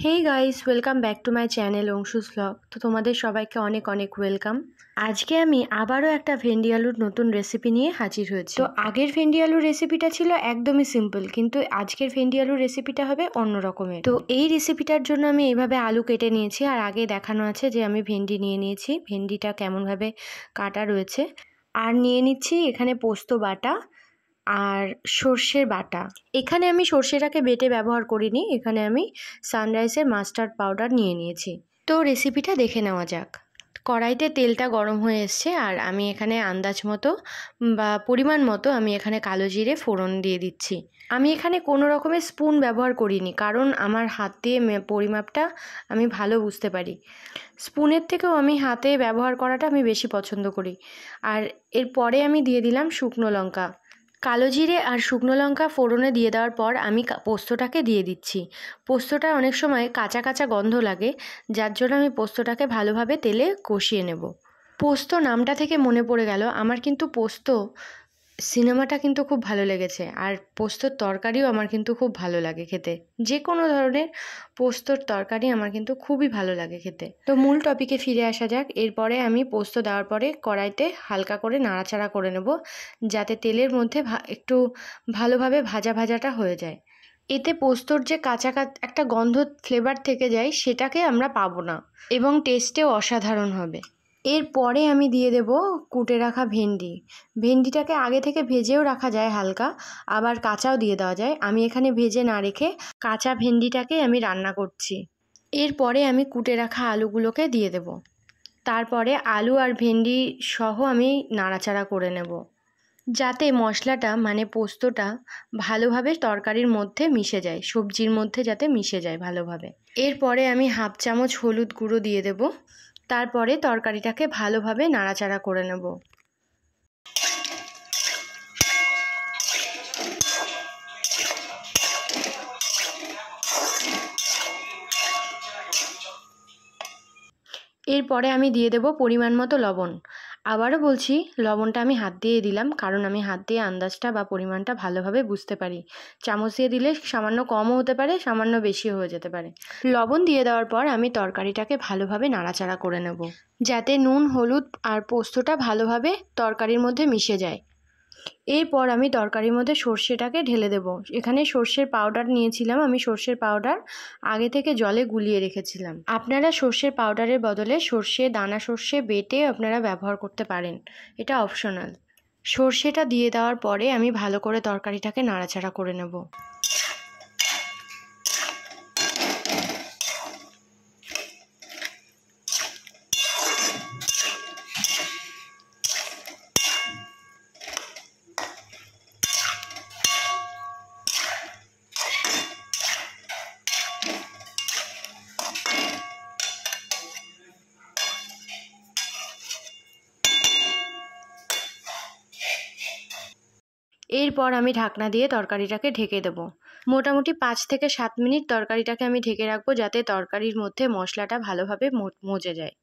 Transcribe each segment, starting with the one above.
Hey guys, welcome back to my channel Anshu's vlog. তো তোমাদের সবাইকে অনেক অনেক ওয়েলকাম। আজকে আমি আবারও একটা ভেন্ডি আলুর নতুন রেসিপি নিয়ে হাজির হয়েছি। তো আগের ভেন্ডি আলুর রেসিপিটা ছিল একদমই সিম্পল, কিন্তু আজকের ভেন্ডি আলুর রেসিপিটা হবে অন্য রকমের। তো এই রেসিপিটার জন্য আমি এইভাবে আলু কেটে নিয়েছি, আর আগে দেখানো আছে যে আমি ভেন্ডি নিয়ে নিয়েছি, ভেন্ডিটা কেমনভাবে কাটা রয়েছে। আর নিয়ে নিচ্ছি এখানে পোস্ত বাটা আর সর্ষের বাটা। এখানে আমি সর্ষেটাকে বেটে ব্যবহার করিনি, এখানে আমি সানরাইজের মাস্টার্ড পাউডার নিয়ে নিয়েছি। তো রেসিপিটা দেখে নেওয়া যাক। কড়াইতে তেলটা গরম হয়ে এসছে, আর আমি এখানে আন্দাজ মতো বা পরিমাণ মতো আমি এখানে কালো জিরে ফোড়ন দিয়ে দিচ্ছি। আমি এখানে কোনো রকমের স্পুন ব্যবহার করিনি, কারণ আমার হাত দিয়ে পরিমাপটা আমি ভালো বুঝতে পারি। স্পুনের থেকেও আমি হাতে ব্যবহার করাটা আমি বেশি পছন্দ করি। আর এরপরে আমি দিয়ে দিলাম শুকনো লঙ্কা। কালো জিরে আর শুকনো লঙ্কা ফোড়নে দিয়ে দেওয়ার পর আমি পোস্তটাকে দিয়ে দিচ্ছি। পোস্তটা অনেক সময় কাঁচা কাঁচা গন্ধ লাগে, যার জন্য আমি পোস্তটাকে ভালোভাবে তেলে কষিয়ে নেব। পোস্ত নামটা থেকে মনে পড়ে গেল, আমার কিন্তু পোস্ত সিনেমাটা কিন্তু খুব ভালো লেগেছে, আর পোস্তর তরকারিও আমার কিন্তু খুব ভালো লাগে খেতে। যে কোনো ধরনের পোস্তর তরকারি আমার কিন্তু খুবই ভালো লাগে খেতে। তো মূল টপিকে ফিরে আসা যাক। এরপরে আমি পোস্ত দেওয়ার পরে কড়াইতে হালকা করে নাড়াচাড়া করে নেব, যাতে তেলের মধ্যে একটু ভালোভাবে ভাজা ভাজাটা হয়ে যায়। এতে পোস্তর যে কাঁচা একটা গন্ধ ফ্লেভার থেকে যায়, সেটাকে আমরা পাবো না, এবং টেস্টেও অসাধারণ হবে। এরপরে আমি দিয়ে দেব কুটে রাখা ভেন্ডি। ভেন্ডিটাকে আগে থেকে ভেজেও রাখা যায় হালকা, আবার কাঁচাও দিয়ে দেওয়া যায়। আমি এখানে ভেজে না রেখে কাঁচা ভেন্ডিটাকে আমি রান্না করছি। এরপরে আমি কুটে রাখা আলুগুলোকে দিয়ে দেব। তারপরে আলু আর ভেন্ডি সহ আমি নাড়াচাড়া করে নেব, যাতে মশলাটা মানে পোস্তটা ভালোভাবে তরকারির মধ্যে মিশে যায়, সবজির মধ্যে যাতে মিশে যায় ভালোভাবে। এরপরে আমি হাফ চামচ হলুদ গুঁড়ো দিয়ে দেব। তারপরে তরকারিটাকে ভালোভাবে নাড়াচাড়া করে নেব। এরপরে আমি দিয়ে দেব পরিমাণ মতো লবণ। আবারও বলছি, লবণটা আমি হাত দিয়ে দিলাম, কারণ আমি হাত দিয়ে আন্দাজটা বা পরিমাণটা ভালোভাবে বুঝতে পারি। চামচ দিয়ে দিলে সামান্য কমও হতে পারে, সামান্য বেশিও হয়ে যেতে পারে। লবণ দিয়ে দেওয়ার পর আমি তরকারিটাকে ভালোভাবে নাড়াচাড়া করে নেব, যাতে নুন, হলুদ আর পোস্তটা ভালোভাবে তরকারির মধ্যে মিশে যায়। এরপর আমি তরকারির মধ্যে সর্ষেটাকে ঢেলে দেব। এখানে সর্ষের পাউডার নিয়েছিলাম, আমি সর্ষের পাউডার আগে থেকে জলে গুলিয়ে রেখেছিলাম। আপনারা সর্ষের পাউডারের বদলে দানা সর্ষে বেটে আপনারা ব্যবহার করতে পারেন, এটা অপশনাল। সর্ষেটা দিয়ে দেওয়ার পরে আমি ভালো করে তরকারিটাকে নাড়াচাড়া করে নেব। এরপর আমি ঢাকনা দিয়ে তরকারিটাকে ঢেকে দেবো। মোটামুটি 5 থেকে 7 মিনিট তরকারিটাকে আমি ঢেকে রাখবো, যাতে তরকারির মধ্যে মশলাটা ভালোভাবে মজে যায়।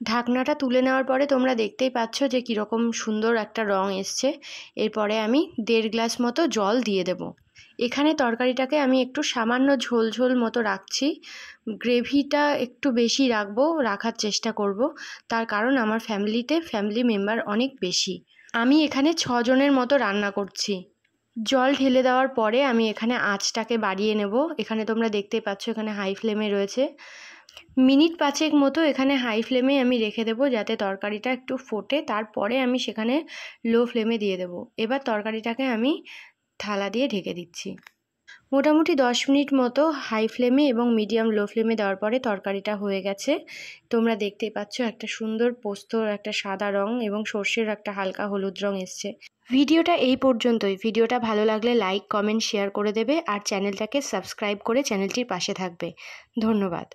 ঢাকনাটা তুলে নেওয়ার পরে তোমরা দেখতেই পাচ্ছ যে কীরকম সুন্দর একটা রং এসছে। এরপরে আমি 1.5 গ্লাস মতো জল দিয়ে দেব। এখানে তরকারিটাকে আমি একটু সামান্য ঝোল ঝোল মতো রাখছি। গ্রেভিটা একটু বেশি রাখার চেষ্টা করব, তার কারণ আমার ফ্যামিলি মেম্বার অনেক বেশি। আমি এখানে 6 জনের মতো রান্না করছি। জল ঢেলে দেওয়ার পরে আমি এখানে আঁচটাকে বাড়িয়ে নেব। এখানে তোমরা দেখতেই পাচ্ছ এখানে হাই ফ্লেমে রয়েছে। মিনিট 5 মতো এখানে হাই ফ্লেমে আমি রেখে দেবো, যাতে তরকারিটা একটু ফোটে। তারপরে আমি সেখানে লো ফ্লেমে দিয়ে দেবো। এবার তরকারিটাকে আমি থালা দিয়ে ঢেকে দিচ্ছি। মোটামুটি 10 মিনিট মতো হাই ফ্লেমে এবং মিডিয়াম লো ফ্লেমে দেওয়ার পরে তরকারিটা হয়ে গেছে। তোমরা দেখতেই পাচ্ছ একটা সুন্দর পোস্তর একটা সাদা রং এবং সর্ষের একটা হালকা হলুদ রং এসছে। ভিডিওটা এই পর্যন্তই। ভিডিওটা ভালো লাগলে লাইক, কমেন্ট, শেয়ার করে দেবে, আর চ্যানেলটাকে সাবস্ক্রাইব করে চ্যানেলটির পাশে থাকবে। ধন্যবাদ।